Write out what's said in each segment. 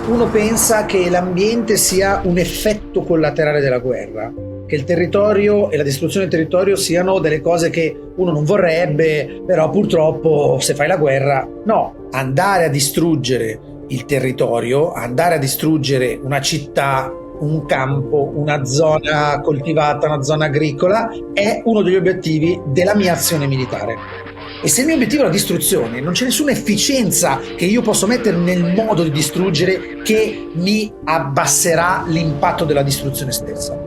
Uno pensa che l'ambiente sia un effetto collaterale della guerra, che il territorio e la distruzione del territorio siano delle cose che uno non vorrebbe, però purtroppo se fai la guerra. No, andare a distruggere il territorio, andare a distruggere una città, un campo, una zona coltivata, una zona agricola, è uno degli obiettivi della mia azione militare. E se il mio obiettivo è la distruzione, non c'è nessuna efficienza che io posso mettere nel modo di distruggere che mi abbasserà l'impatto della distruzione stessa.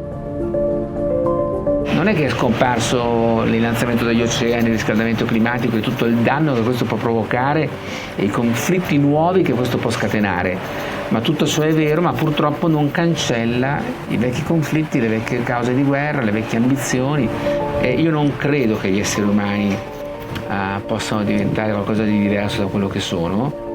Non è che è scomparso l'innalzamento degli oceani, il riscaldamento climatico e tutto il danno che questo può provocare e i conflitti nuovi che questo può scatenare, ma tutto ciò è vero, ma purtroppo non cancella i vecchi conflitti, le vecchie cause di guerra, le vecchie ambizioni, e io non credo che gli esseri umani possano diventare qualcosa di diverso da quello che sono.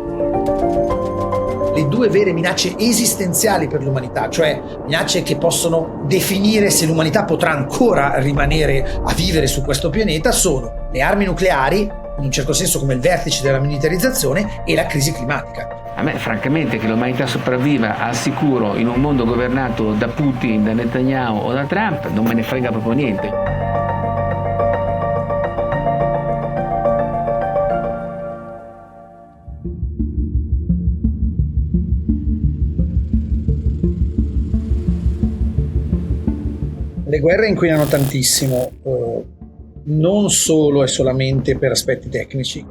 Le due vere minacce esistenziali per l'umanità, cioè minacce che possono definire se l'umanità potrà ancora rimanere a vivere su questo pianeta, sono le armi nucleari, in un certo senso come il vertice della militarizzazione, e la crisi climatica. A me francamente che l'umanità sopravviva al sicuro in un mondo governato da Putin, da Netanyahu o da Trump non me ne frega proprio niente. Le guerre inquinano tantissimo, non solo e solamente per aspetti tecnici.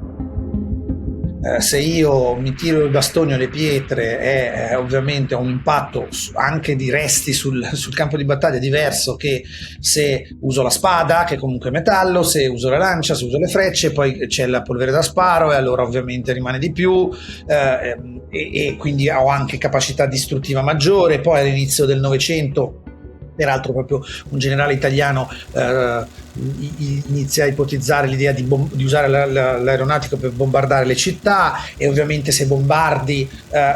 Se io mi tiro i bastoni o le pietre ovviamente ho un impatto anche di resti sul campo di battaglia diverso che se uso la spada, che comunque è metallo, se uso la lancia, se uso le frecce, poi c'è la polvere da sparo e allora ovviamente rimane di più, e quindi ho anche capacità distruttiva maggiore. Poi all'inizio del Novecento, peraltro proprio un generale italiano inizia a ipotizzare l'idea di usare l'aeronautica per bombardare le città, e ovviamente se bombardi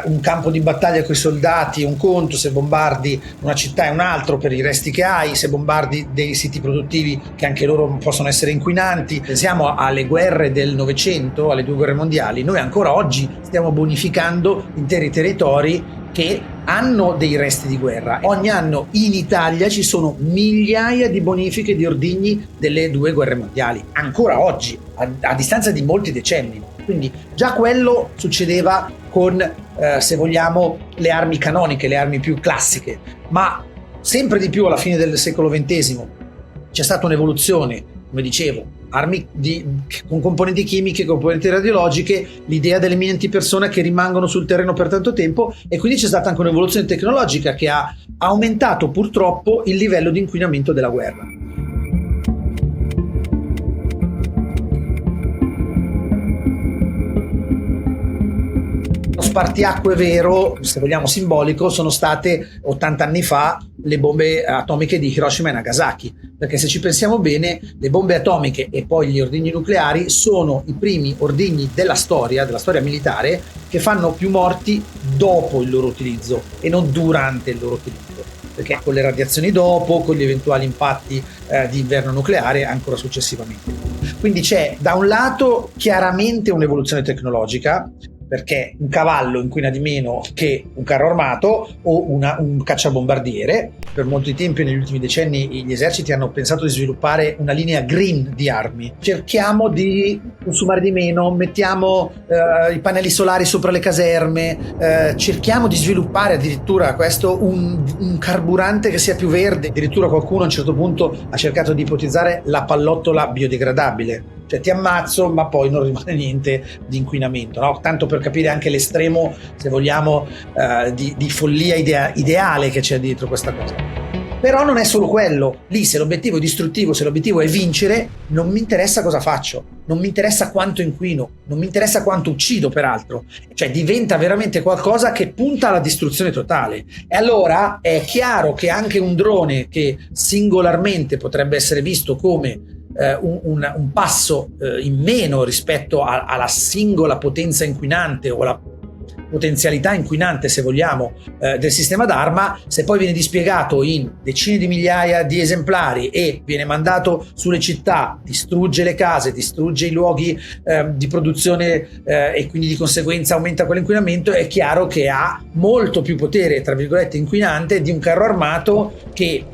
un campo di battaglia con i soldati è un conto, se bombardi una città è un altro per i resti che hai, se bombardi dei siti produttivi che anche loro possono essere inquinanti. Pensiamo alle guerre del Novecento, alle due guerre mondiali, noi ancora oggi stiamo bonificando interi territori che hanno dei resti di guerra. Ogni anno in Italia ci sono migliaia di bonifiche di ordigni delle due guerre mondiali, ancora oggi, a distanza di molti decenni. Quindi già quello succedeva con, se vogliamo, le armi canoniche, le armi più classiche, ma sempre di più alla fine del secolo XX c'è stata un'evoluzione, come dicevo, armi con componenti chimiche, componenti radiologiche, l'idea delle mine antipersona che rimangono sul terreno per tanto tempo, e quindi c'è stata anche un'evoluzione tecnologica che ha aumentato purtroppo il livello di inquinamento della guerra. Lo spartiacque vero, se vogliamo simbolico, sono state 80 anni fa le bombe atomiche di Hiroshima e Nagasaki, perché se ci pensiamo bene le bombe atomiche e poi gli ordigni nucleari sono i primi ordigni della storia militare che fanno più morti dopo il loro utilizzo e non durante il loro utilizzo, perché con le radiazioni dopo, con gli eventuali impatti di inverno nucleare ancora successivamente. Quindi c'è da un lato chiaramente un'evoluzione tecnologica, perché un cavallo inquina di meno che un carro armato o un cacciabombardiere. Per molti tempi negli ultimi decenni gli eserciti hanno pensato di sviluppare una linea green di armi. Cerchiamo di consumare di meno, mettiamo i pannelli solari sopra le caserme, cerchiamo di sviluppare addirittura questo un carburante che sia più verde. Addirittura qualcuno a un certo punto ha cercato di ipotizzare la pallottola biodegradabile. Cioè ti ammazzo ma poi non rimane niente di inquinamento, no? Tanto per capire anche l'estremo, se vogliamo, di follia ideale che c'è dietro questa cosa. Però non è solo quello. Lì se l'obiettivo è distruttivo, se l'obiettivo è vincere, non mi interessa cosa faccio, non mi interessa quanto inquino, non mi interessa quanto uccido peraltro. Cioè diventa veramente qualcosa che punta alla distruzione totale. E allora è chiaro che anche un drone che singolarmente potrebbe essere visto come un passo in meno rispetto alla singola potenza inquinante o potenzialità inquinante, se vogliamo, del sistema d'arma, se poi viene dispiegato in decine di migliaia di esemplari e viene mandato sulle città, distrugge le case, distrugge i luoghi di produzione e quindi di conseguenza aumenta quell'inquinamento, è chiaro che ha molto più potere, tra virgolette, inquinante di un carro armato che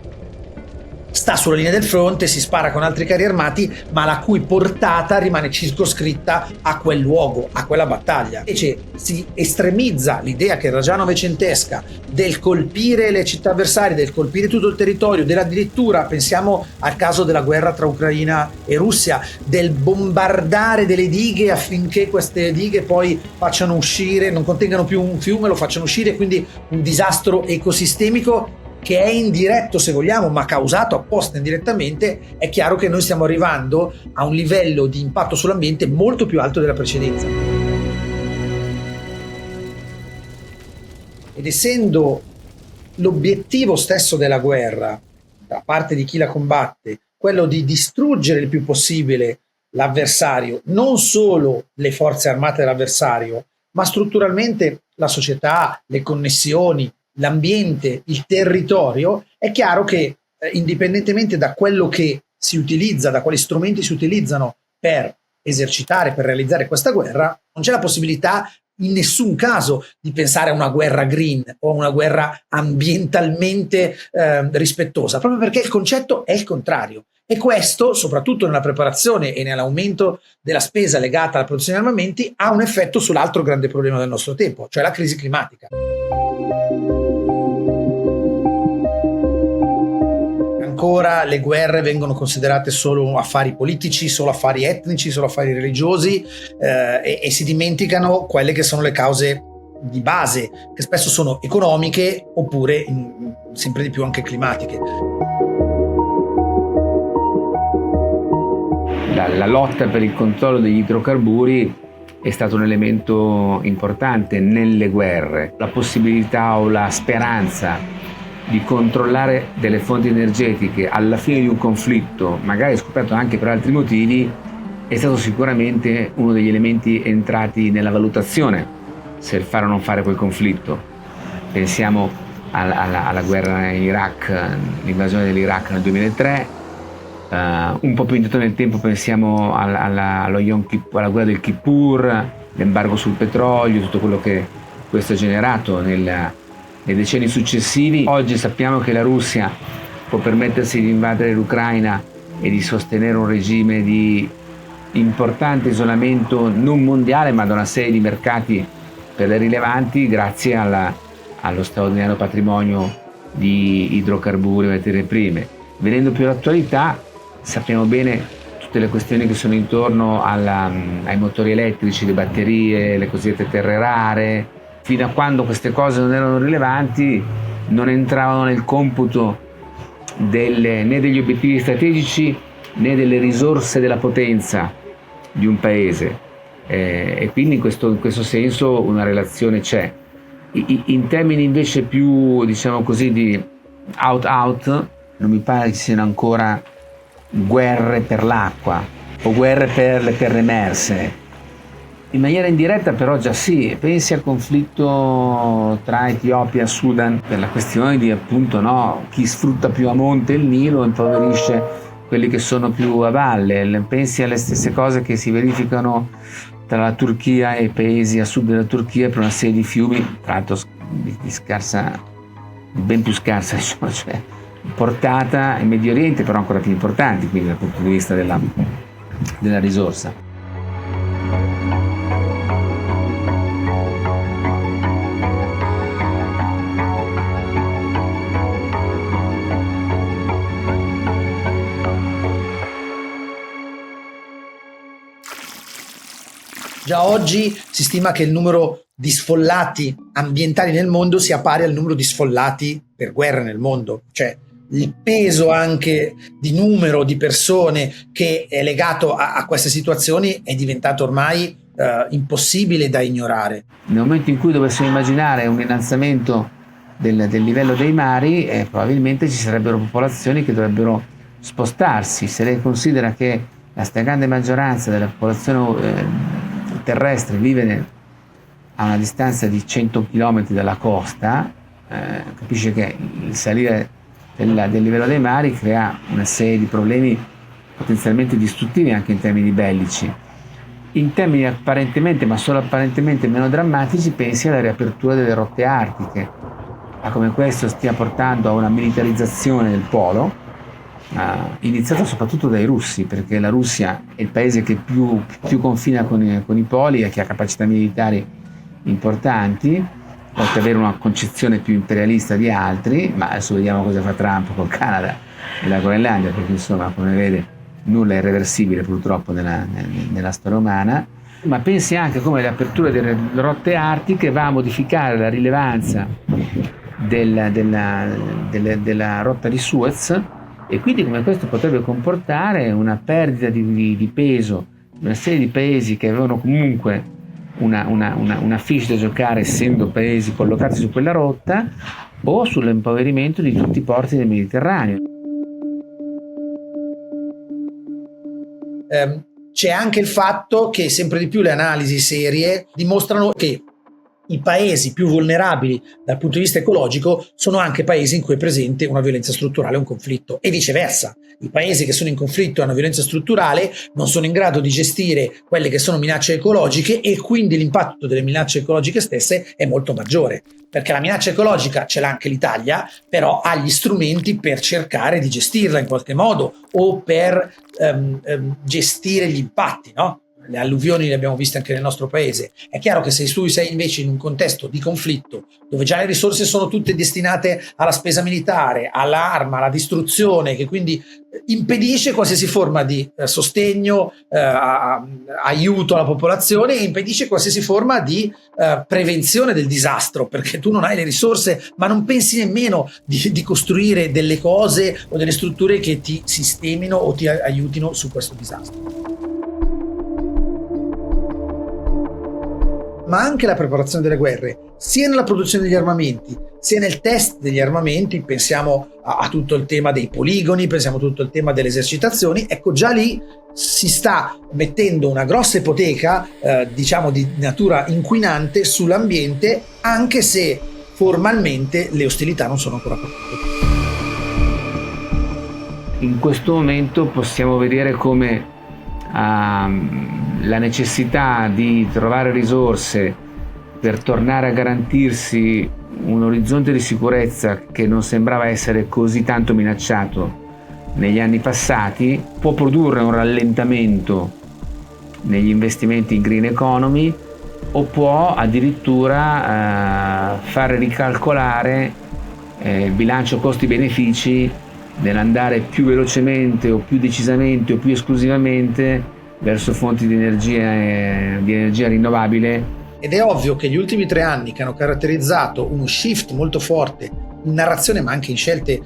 sta sulla linea del fronte, si spara con altri carri armati, ma la cui portata rimane circoscritta a quel luogo, a quella battaglia. Invece si estremizza l'idea, che era già novecentesca, del colpire le città avversarie, del colpire tutto il territorio, addirittura pensiamo al caso della guerra tra Ucraina e Russia, del bombardare delle dighe affinché queste dighe poi facciano uscire, non contengano più un fiume, lo facciano uscire, quindi un disastro ecosistemico che è indiretto, se vogliamo, ma causato apposta indirettamente. È chiaro che noi stiamo arrivando a un livello di impatto sull'ambiente molto più alto della precedenza. Ed essendo l'obiettivo stesso della guerra, da parte di chi la combatte, quello di distruggere il più possibile l'avversario, non solo le forze armate dell'avversario, ma strutturalmente la società, le connessioni, l'ambiente, il territorio, è chiaro che indipendentemente da quello che si utilizza, da quali strumenti si utilizzano per esercitare, per realizzare questa guerra, non c'è la possibilità in nessun caso di pensare a una guerra green o a una guerra ambientalmente rispettosa, proprio perché il concetto è il contrario. E questo, soprattutto nella preparazione e nell'aumento della spesa legata alla produzione di armamenti, ha un effetto sull'altro grande problema del nostro tempo, cioè la crisi climatica. Ancora le guerre vengono considerate solo affari politici, solo affari etnici, solo affari religiosi, e si dimenticano quelle che sono le cause di base, che spesso sono economiche oppure sempre di più anche climatiche. La lotta per il controllo degli idrocarburi è stato un elemento importante nelle guerre. La possibilità o la speranza di controllare delle fonti energetiche alla fine di un conflitto, magari scoperto anche per altri motivi, è stato sicuramente uno degli elementi entrati nella valutazione se fare o non fare quel conflitto. Pensiamo alla guerra in Iraq, l'invasione dell'Iraq nel 2003, un po' più indietro nel tempo pensiamo alla guerra del Kippur, l'embargo sul petrolio, tutto quello che questo ha generato nei decenni successivi. Oggi sappiamo che la Russia può permettersi di invadere l'Ucraina e di sostenere un regime di importante isolamento non mondiale, ma da una serie di mercati per le rilevanti, grazie allo straordinario patrimonio di idrocarburi e materie prime. Venendo più all'attualità, sappiamo bene tutte le questioni che sono intorno ai motori elettrici, le batterie, le cosiddette terre rare. Fino a quando queste cose non erano rilevanti, non entravano nel computo né degli obiettivi strategici né delle risorse della potenza di un paese, e quindi in questo senso una relazione c'è. In termini invece più, diciamo così, di out, non mi pare che ci siano ancora guerre per l'acqua o guerre per le terre emerse. In maniera indiretta però già sì, pensi al conflitto tra Etiopia e Sudan per la questione di appunto chi sfrutta più a monte il Nilo impoverisce quelli che sono più a valle. Pensi alle stesse cose che si verificano tra la Turchia e i paesi a sud della Turchia per una serie di fiumi, tra l'altro di scarsa, ben più scarsa, cioè portata in Medio Oriente, però ancora più importanti quindi dal punto di vista della risorsa. Già oggi si stima che il numero di sfollati ambientali nel mondo sia pari al numero di sfollati per guerra nel mondo, cioè il peso anche di numero di persone che è legato a queste situazioni è diventato ormai impossibile da ignorare. Nel momento in cui dovessimo immaginare un innalzamento del livello dei mari, probabilmente ci sarebbero popolazioni che dovrebbero spostarsi. Se lei considera che la stragrande maggioranza della popolazione terrestre vive a una distanza di 100 km dalla costa, capisce che il salire del livello dei mari crea una serie di problemi potenzialmente distruttivi anche in termini bellici. In termini apparentemente, ma solo apparentemente meno drammatici, pensi alla riapertura delle rotte artiche, a come questo stia portando a una militarizzazione del polo, iniziata soprattutto dai russi, perché la Russia è il paese che più confina con i poli e che ha capacità militari importanti, oltre ad avere una concezione più imperialista di altri, ma adesso vediamo cosa fa Trump con Canada e la Groenlandia, perché insomma, come vede, nulla è irreversibile purtroppo nella storia umana. Ma pensi anche come l'apertura delle rotte artiche va a modificare la rilevanza della rotta di Suez, e quindi come questo potrebbe comportare una perdita di peso di una serie di paesi che avevano comunque una fiche da giocare, essendo paesi collocati su quella rotta, o sull'impoverimento di tutti i porti del Mediterraneo. C'è anche il fatto che sempre di più le analisi serie dimostrano che i paesi più vulnerabili dal punto di vista ecologico sono anche paesi in cui è presente una violenza strutturale o un conflitto, e viceversa. I paesi che sono in conflitto e hanno violenza strutturale non sono in grado di gestire quelle che sono minacce ecologiche, e quindi l'impatto delle minacce ecologiche stesse è molto maggiore, perché la minaccia ecologica ce l'ha anche l'Italia, però ha gli strumenti per cercare di gestirla in qualche modo, o per gestire gli impatti, no? Le alluvioni le abbiamo viste anche nel nostro paese. È chiaro che se tu sei invece in un contesto di conflitto, dove già le risorse sono tutte destinate alla spesa militare, all'arma, alla distruzione, che quindi impedisce qualsiasi forma di sostegno, aiuto alla popolazione, e impedisce qualsiasi forma di prevenzione del disastro, perché tu non hai le risorse, ma non pensi nemmeno di costruire delle cose o delle strutture che ti sistemino o ti aiutino su questo disastro. Ma anche la preparazione delle guerre, sia nella produzione degli armamenti, sia nel test degli armamenti. Pensiamo a tutto il tema dei poligoni, pensiamo a tutto il tema delle esercitazioni. Ecco, già lì si sta mettendo una grossa ipoteca, diciamo di natura inquinante sull'ambiente, anche se formalmente le ostilità non sono ancora partite. In questo momento possiamo vedere come la necessità di trovare risorse per tornare a garantirsi un orizzonte di sicurezza che non sembrava essere così tanto minacciato negli anni passati può produrre un rallentamento negli investimenti in green economy, o può addirittura fare ricalcolare il bilancio costi-benefici nell'andare più velocemente o più decisamente o più esclusivamente verso fonti di energia rinnovabile. Ed è ovvio che gli ultimi 3 anni, che hanno caratterizzato uno shift molto forte in narrazione ma anche in scelte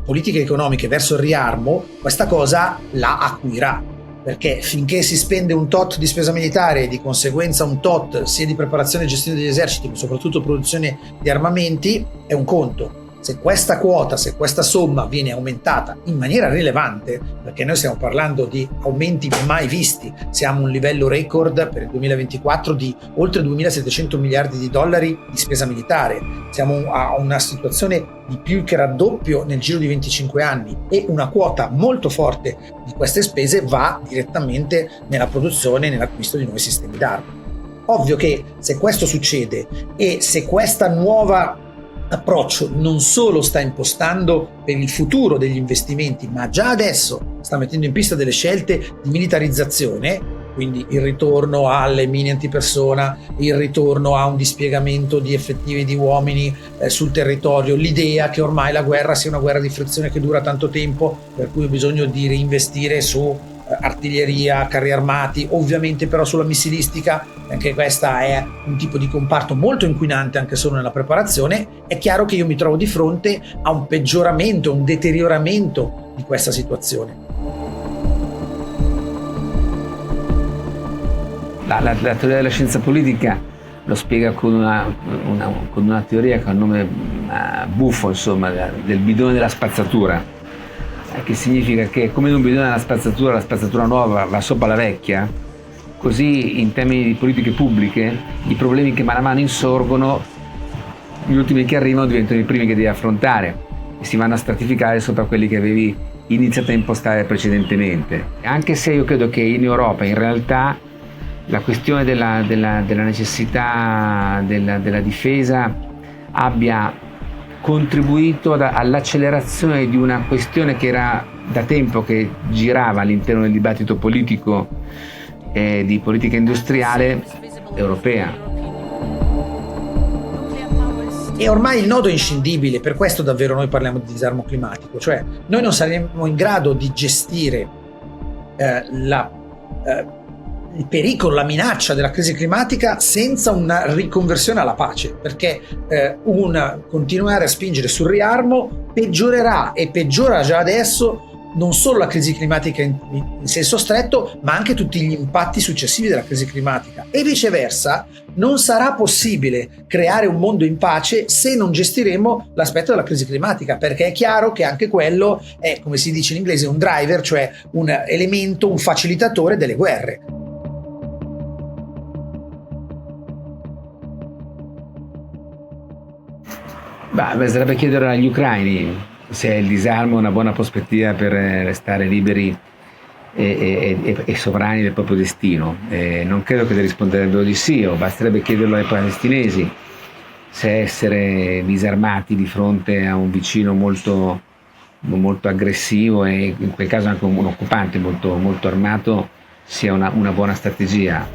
politiche e economiche verso il riarmo, questa cosa la acuirà, perché finché si spende un tot di spesa militare e di conseguenza un tot sia di preparazione e gestione degli eserciti, ma soprattutto produzione di armamenti, è un conto. Se questa quota, se questa somma viene aumentata in maniera rilevante, perché noi stiamo parlando di aumenti mai visti, siamo a un livello record per il 2024 di oltre 2.700 miliardi di dollari di spesa militare, siamo a una situazione di più che raddoppio nel giro di 25 anni, e una quota molto forte di queste spese va direttamente nella produzione e nell'acquisto di nuovi sistemi d'arma. Ovvio che se questo succede, e se questa nuova approccio non solo sta impostando per il futuro degli investimenti, ma già adesso sta mettendo in pista delle scelte di militarizzazione, quindi il ritorno alle mine antipersona, il ritorno a un dispiegamento di effettivi di uomini sul territorio, l'idea che ormai la guerra sia una guerra di frizione che dura tanto tempo, per cui ho bisogno di reinvestire su artiglieria, carri armati, ovviamente però sulla missilistica, anche questa è un tipo di comparto molto inquinante anche solo nella preparazione. È chiaro che io mi trovo di fronte a un peggioramento, un deterioramento di questa situazione. La teoria della scienza politica lo spiega con una teoria che ha un nome buffo, insomma, del bidone della spazzatura, che significa che come in un bidone della spazzatura, la spazzatura nuova va sopra la vecchia, Così in termini di politiche pubbliche i problemi che man mano insorgono, gli ultimi che arrivano diventano i primi che devi affrontare e si vanno a stratificare sopra quelli che avevi iniziato a impostare precedentemente. Anche se io credo che in Europa in realtà la questione della necessità della difesa abbia contribuito all'accelerazione di una questione che era da tempo che girava all'interno del dibattito politico e di politica industriale europea. E ormai il nodo è inscindibile, per questo davvero noi parliamo di disarmo climatico, cioè noi non saremo in grado di gestire il pericolo, la minaccia della crisi climatica senza una riconversione alla pace, perché continuare a spingere sul riarmo peggiorerà e peggiora già adesso non solo la crisi climatica in senso stretto, ma anche tutti gli impatti successivi della crisi climatica. E viceversa, non sarà possibile creare un mondo in pace se non gestiremo l'aspetto della crisi climatica, perché è chiaro che anche quello è, come si dice in inglese, un driver, cioè un elemento, un facilitatore delle guerre. Basterebbe chiedere agli ucraini se il disarmo è una buona prospettiva per restare liberi e sovrani del proprio destino. Non credo che risponderebbero di sì, o basterebbe chiederlo ai palestinesi se essere disarmati di fronte a un vicino molto, molto aggressivo e in quel caso anche un occupante molto, molto armato sia una buona strategia.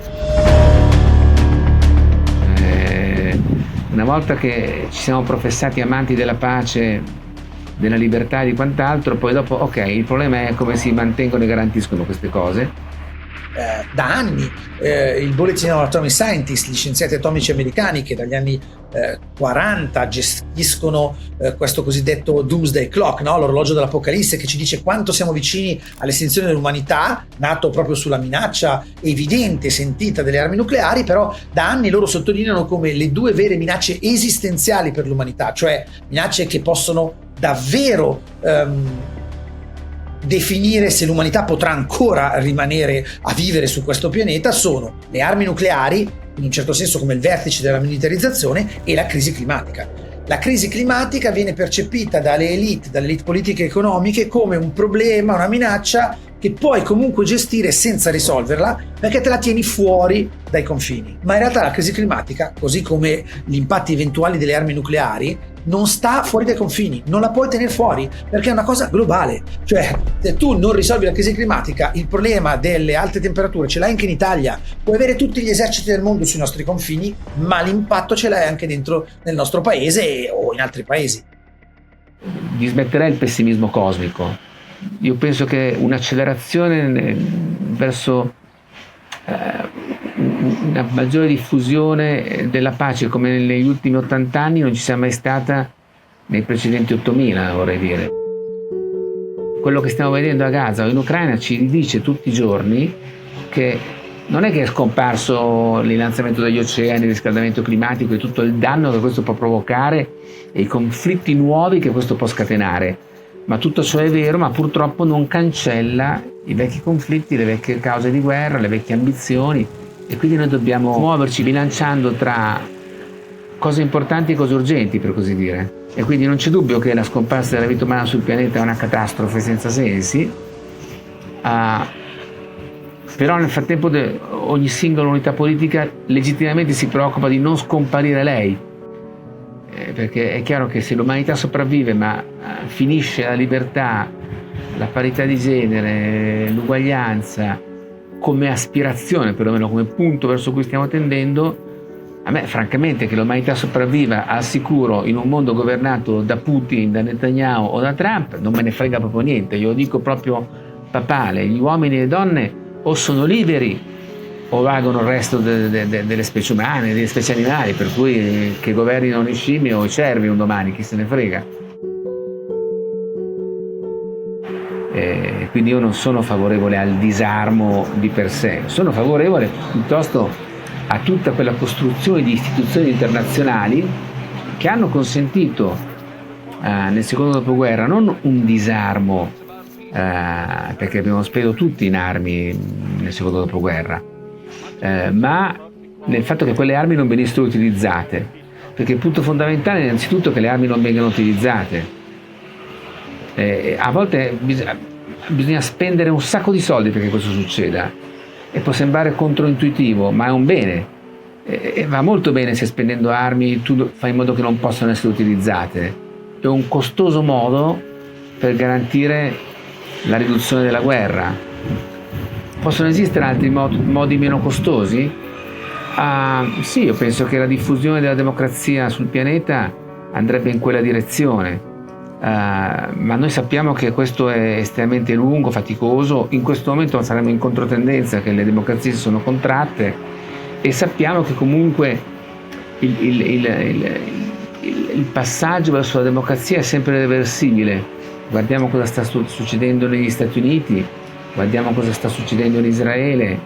Una volta che ci siamo professati amanti della pace, della libertà e di quant'altro, poi dopo, ok, il problema è come si mantengono e garantiscono queste cose. Da anni il Bulletin of Atomic Scientists, gli scienziati atomici americani che dagli anni 40 gestiscono questo cosiddetto Doomsday Clock, no? L'orologio dell'Apocalisse, che ci dice quanto siamo vicini all'estinzione dell'umanità, nato proprio sulla minaccia evidente e sentita delle armi nucleari. Però da anni loro sottolineano come le due vere minacce esistenziali per l'umanità, cioè minacce che possono davvero definire se l'umanità potrà ancora rimanere a vivere su questo pianeta, sono le armi nucleari, in un certo senso come il vertice della militarizzazione, e la crisi climatica. La crisi climatica viene percepita dalle elite politiche e economiche come un problema, una minaccia che puoi comunque gestire senza risolverla, perché te la tieni fuori dai confini. Ma in realtà la crisi climatica, così come gli impatti eventuali delle armi nucleari, non sta fuori dai confini, non la puoi tenere fuori, perché è una cosa globale. Cioè, se tu non risolvi la crisi climatica, il problema delle alte temperature ce l'hai anche in Italia. Puoi avere tutti gli eserciti del mondo sui nostri confini, ma l'impatto ce l'hai anche dentro nel nostro paese o in altri paesi. Dismetterei il pessimismo cosmico. Io penso che un'accelerazione verso una maggiore diffusione della pace come negli ultimi 80 anni non ci sia mai stata nei precedenti 8000, vorrei dire. Quello che stiamo vedendo a Gaza o in Ucraina ci dice tutti i giorni che non è che è scomparso l'innalzamento degli oceani, il riscaldamento climatico e tutto il danno che questo può provocare e i conflitti nuovi che questo può scatenare. Ma tutto ciò è vero, ma purtroppo non cancella i vecchi conflitti, le vecchie cause di guerra, le vecchie ambizioni, e quindi noi dobbiamo muoverci bilanciando tra cose importanti e cose urgenti, per così dire. E quindi non c'è dubbio che la scomparsa della vita umana sul pianeta è una catastrofe senza sensi, però nel frattempo ogni singola unità politica legittimamente si preoccupa di non scomparire lei. Perché è chiaro che se l'umanità sopravvive ma finisce la libertà, la parità di genere, l'uguaglianza come aspirazione, perlomeno come punto verso cui stiamo tendendo, a me francamente che l'umanità sopravviva al sicuro in un mondo governato da Putin, da Netanyahu o da Trump non me ne frega proprio niente. Io lo dico proprio papale: gli uomini e le donne o sono liberi o valgono il resto delle specie umane, delle specie animali, per cui che governino le scimmie o i cervi un domani, chi se ne frega. Quindi io non sono favorevole al disarmo di per sé, sono favorevole piuttosto a tutta quella costruzione di istituzioni internazionali che hanno consentito nel secondo dopoguerra non un disarmo, perché abbiamo speso tutti in armi nel secondo dopoguerra, ma nel fatto che quelle armi non venissero utilizzate, perché il punto fondamentale è innanzitutto che le armi non vengano utilizzate. A volte bisogna spendere un sacco di soldi perché questo succeda, e può sembrare controintuitivo, ma è un bene, e va molto bene se spendendo armi tu fai in modo che non possano essere utilizzate. È un costoso modo per garantire la riduzione della guerra. Possono esistere altri modi meno costosi? Sì, io penso che la diffusione della democrazia sul pianeta andrebbe in quella direzione, ma noi sappiamo che questo è estremamente lungo, faticoso. In questo momento saremo in controtendenza, che le democrazie si sono contratte, e sappiamo che comunque il passaggio verso la democrazia è sempre reversibile. Guardiamo cosa sta succedendo negli Stati Uniti, guardiamo cosa sta succedendo in Israele.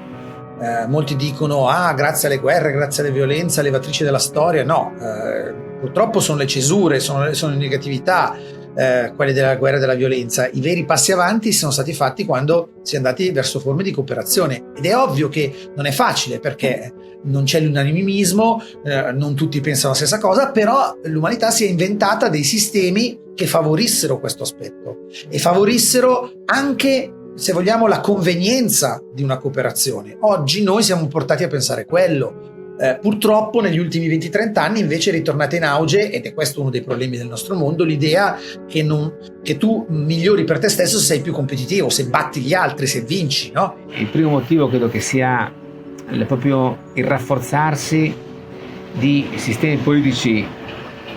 Molti dicono grazie alle guerre, grazie alle violenze, levatrici della storia. No, purtroppo sono le cesure, sono le negatività, quelle della guerra e della violenza. I veri passi avanti sono stati fatti quando si è andati verso forme di cooperazione, ed è ovvio che non è facile, perché non c'è l'unanimismo, non tutti pensano la stessa cosa, però l'umanità si è inventata dei sistemi che favorissero questo aspetto e favorissero anche, se vogliamo, la convenienza di una cooperazione. Oggi noi siamo portati a pensare quello. Purtroppo negli ultimi 20-30 anni invece è ritornata in auge, ed è questo uno dei problemi del nostro mondo, l'idea che tu migliori per te stesso se sei più competitivo, se batti gli altri, se vinci, no? Il primo motivo credo che sia proprio il rafforzarsi di sistemi politici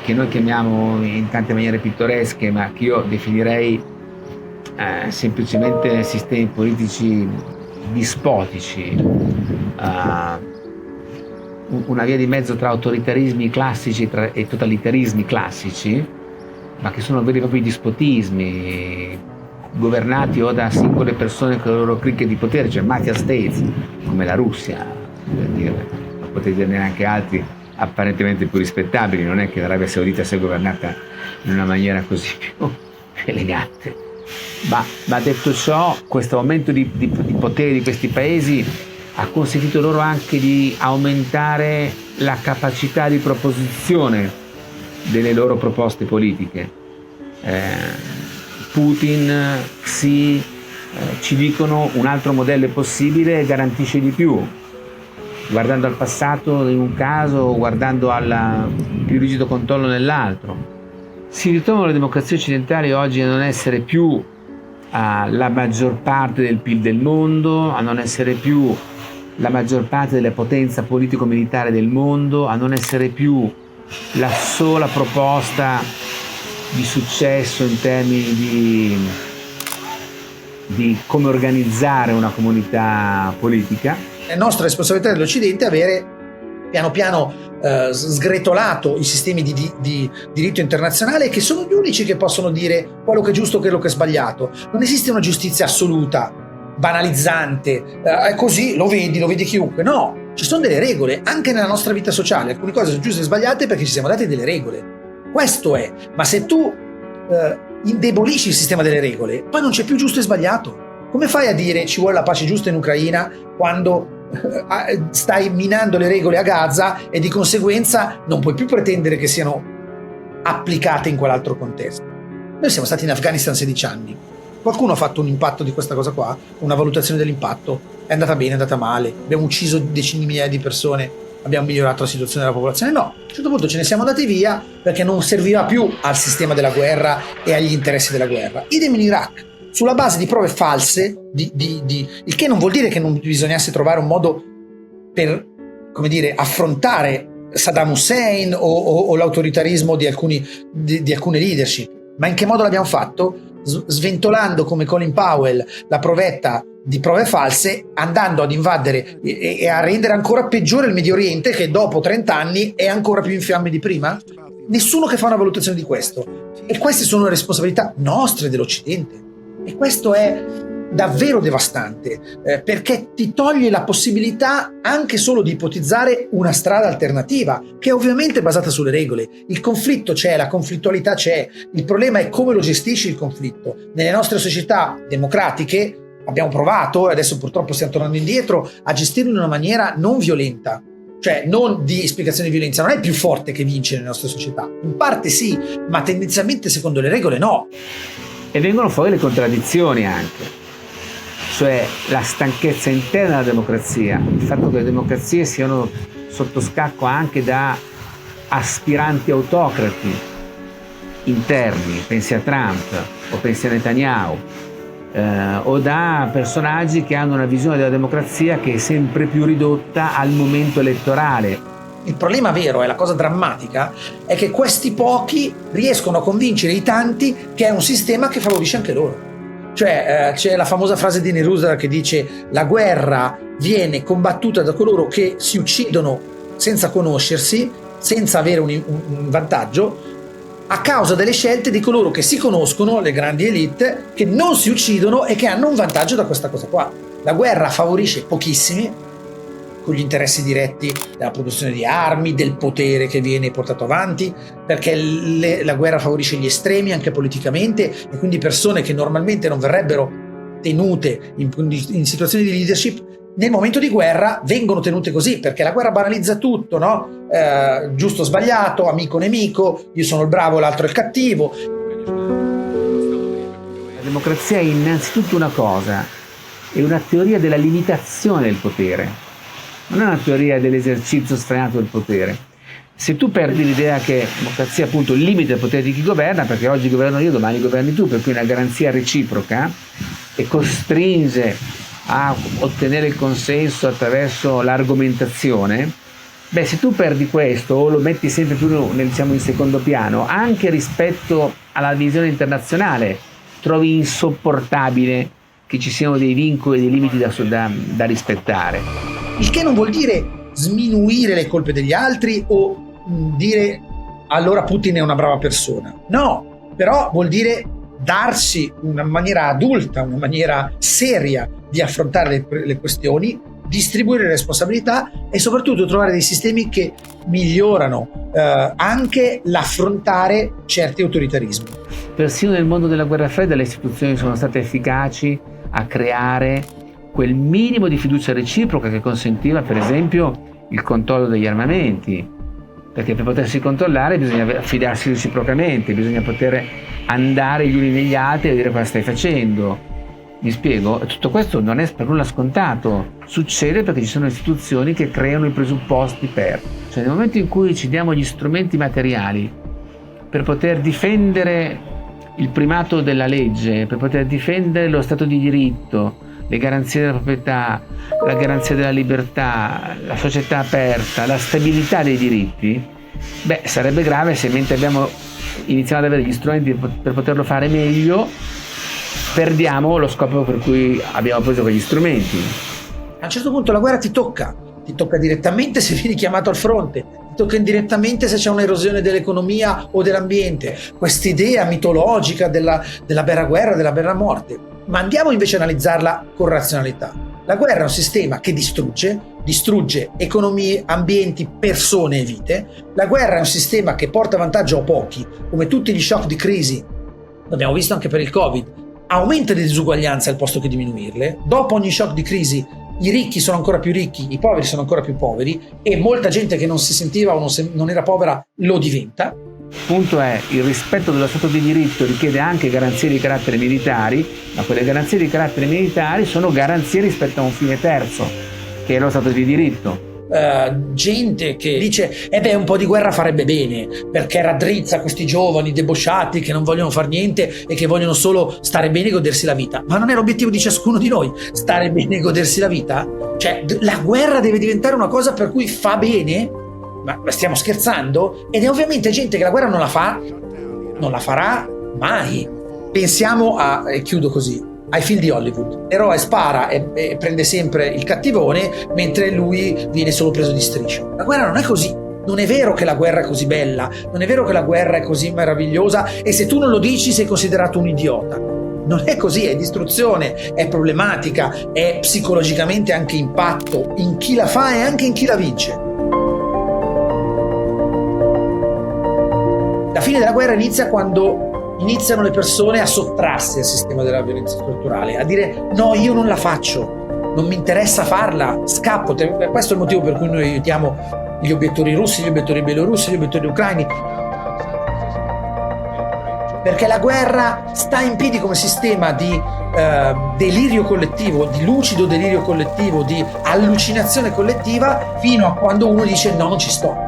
che noi chiamiamo in tante maniere pittoresche, ma che io definirei semplicemente sistemi politici dispotici, una via di mezzo tra autoritarismi classici e totalitarismi classici, ma che sono veri e propri dispotismi, governati o da singole persone con le loro cricche di potere, cioè mafia states, come la Russia, per dire. Non potete dirne anche altri apparentemente più rispettabili. Non è che l'Arabia Saudita sia governata in una maniera così più elegante. Ma detto ciò, questo aumento di potere di questi paesi ha consentito loro anche di aumentare la capacità di proposizione delle loro proposte politiche. Putin, Xi ci dicono un altro modello è possibile e garantisce di più, guardando al passato in un caso, guardando al più rigido controllo nell'altro. Si ritrovano le democrazie occidentali oggi a non essere più la maggior parte del PIL del mondo, a non essere più la maggior parte della potenza politico-militare del mondo, a non essere più la sola proposta di successo in termini di come organizzare una comunità politica. È nostra responsabilità dell'Occidente avere piano piano sgretolato i sistemi di diritto internazionale, che sono gli unici che possono dire quello che è giusto e quello che è sbagliato. Non esiste una giustizia assoluta, banalizzante, è così, lo vedi chiunque. No, ci sono delle regole anche nella nostra vita sociale. Alcune cose sono giuste e sbagliate perché ci siamo dati delle regole. Questo è. Ma se tu indebolisci il sistema delle regole, poi non c'è più giusto e sbagliato. Come fai a dire ci vuole la pace giusta in Ucraina quando stai minando le regole a Gaza e di conseguenza non puoi più pretendere che siano applicate in quell'altro contesto? Noi siamo stati in Afghanistan 16 anni. Qualcuno ha fatto un impatto di questa cosa qua? Una valutazione dell'impatto? È andata bene, è andata male? Abbiamo ucciso decine di migliaia di persone? Abbiamo migliorato la situazione della popolazione? No, a un certo punto ce ne siamo andati via perché non serviva più al sistema della guerra e agli interessi della guerra. Idem in Iraq, sulla base di prove false, il che non vuol dire che non bisognasse trovare un modo per, come dire, affrontare Saddam Hussein o l'autoritarismo di alcune leadership. Ma in che modo l'abbiamo fatto? Sventolando come Colin Powell la provetta di prove false, andando ad invadere e a rendere ancora peggiore il Medio Oriente, che dopo 30 anni è ancora più in fiamme di prima. Nessuno che fa una valutazione di questo, e queste sono le responsabilità nostre dell'Occidente, e questo è davvero devastante, perché ti toglie la possibilità anche solo di ipotizzare una strada alternativa, che è ovviamente basata sulle regole. Il conflitto c'è, la conflittualità c'è, il problema è come lo gestisci il conflitto. Nelle nostre società democratiche abbiamo provato, e adesso purtroppo stiamo tornando indietro, a gestirlo in una maniera non violenta, cioè non di esplicazione di violenza. Non è il più forte che vince nelle nostre società, in parte sì, ma tendenzialmente secondo le regole no. E vengono fuori le contraddizioni anche, cioè la stanchezza interna della democrazia, il fatto che le democrazie siano sotto scacco anche da aspiranti autocrati interni, pensi a Trump o pensi a Netanyahu, o da personaggi che hanno una visione della democrazia che è sempre più ridotta al momento elettorale. Il problema vero, è la cosa drammatica, è che questi pochi riescono a convincere i tanti che è un sistema che favorisce anche loro. Cioè c'è la famosa frase di Neruda che dice: la guerra viene combattuta da coloro che si uccidono senza conoscersi, senza avere un vantaggio, a causa delle scelte di coloro che si conoscono, le grandi elite, che non si uccidono e che hanno un vantaggio da questa cosa qua. La guerra favorisce pochissimi, con gli interessi diretti della produzione di armi, del potere che viene portato avanti, perché la guerra favorisce gli estremi anche politicamente, e quindi persone che normalmente non verrebbero tenute in situazioni di leadership, nel momento di guerra vengono tenute così, perché la guerra banalizza tutto, no? Giusto o sbagliato, amico o nemico, io sono il bravo, l'altro è il cattivo. La democrazia è innanzitutto una cosa, è una teoria della limitazione del potere, non è una teoria dell'esercizio sfrenato del potere. Se tu perdi l'idea che democrazia appunto limita il potere di chi governa, perché oggi governo io, domani governi tu, per cui una garanzia reciproca, e costringe a ottenere il consenso attraverso l'argomentazione, se tu perdi questo o lo metti sempre più in secondo piano, anche rispetto alla visione internazionale, trovi insopportabile che ci siano dei vincoli e dei limiti da rispettare. Il che non vuol dire sminuire le colpe degli altri o dire allora Putin è una brava persona. No, però vuol dire darsi una maniera adulta, una maniera seria di affrontare le questioni, distribuire le responsabilità e soprattutto trovare dei sistemi che migliorano anche l'affrontare certi autoritarismi. Persino nel mondo della guerra fredda le istituzioni sono state efficaci a creare quel minimo di fiducia reciproca che consentiva per esempio il controllo degli armamenti, perché per potersi controllare bisogna fidarsi reciprocamente, bisogna poter andare gli uni negli altri e dire cosa stai facendo. Mi spiego? Tutto questo non è per nulla scontato, succede perché ci sono istituzioni che creano i presupposti cioè nel momento in cui ci diamo gli strumenti materiali per poter difendere il primato della legge, per poter difendere lo Stato di diritto, le garanzie della proprietà, la garanzia della libertà, la società aperta, la stabilità dei diritti, sarebbe grave se mentre iniziamo ad avere gli strumenti per poterlo fare meglio, perdiamo lo scopo per cui abbiamo preso quegli strumenti. A un certo punto la guerra ti tocca direttamente se vieni chiamato al fronte, ti tocca indirettamente se c'è un'erosione dell'economia o dell'ambiente, quest'idea mitologica della bella guerra, della bella morte. Ma andiamo invece a analizzarla con razionalità. La guerra è un sistema che distrugge economie, ambienti, persone e vite. La guerra è un sistema che porta vantaggio a pochi, come tutti gli shock di crisi, l'abbiamo visto anche per il Covid, aumenta le disuguaglianze al posto che diminuirle. Dopo ogni shock di crisi i ricchi sono ancora più ricchi, i poveri sono ancora più poveri e molta gente che non si sentiva o non era povera lo diventa. Il punto è il rispetto dello Stato di diritto richiede anche garanzie di carattere militari, ma quelle garanzie di carattere militari sono garanzie rispetto a un fine terzo, che è lo Stato di diritto. Gente che dice un po' di guerra farebbe bene perché raddrizza questi giovani debosciati che non vogliono far niente e che vogliono solo stare bene e godersi la vita. Ma non è l'obiettivo di ciascuno di noi stare bene e godersi la vita? Cioè la guerra deve diventare una cosa per cui fa bene? Ma stiamo scherzando? Ed è ovviamente gente che la guerra non la fa, non la farà mai. Pensiamo e chiudo così, ai film di Hollywood. L'eroe spara e prende sempre il cattivone mentre lui viene solo preso di striscio. La guerra non è così. Non è vero che la guerra è così bella, non è vero che la guerra è così meravigliosa e se tu non lo dici sei considerato un idiota. Non è così, è distruzione, è problematica, è psicologicamente anche impatto in chi la fa e anche in chi la vince. La fine della guerra inizia quando iniziano le persone a sottrarsi al sistema della violenza strutturale, a dire no, io non la faccio, non mi interessa farla, scappo. Questo è il motivo per cui noi aiutiamo gli obiettori russi, gli obiettori bielorussi, gli obiettori ucraini, perché la guerra sta in piedi come sistema di delirio collettivo, di lucido delirio collettivo, di allucinazione collettiva, fino a quando uno dice no, non ci sto.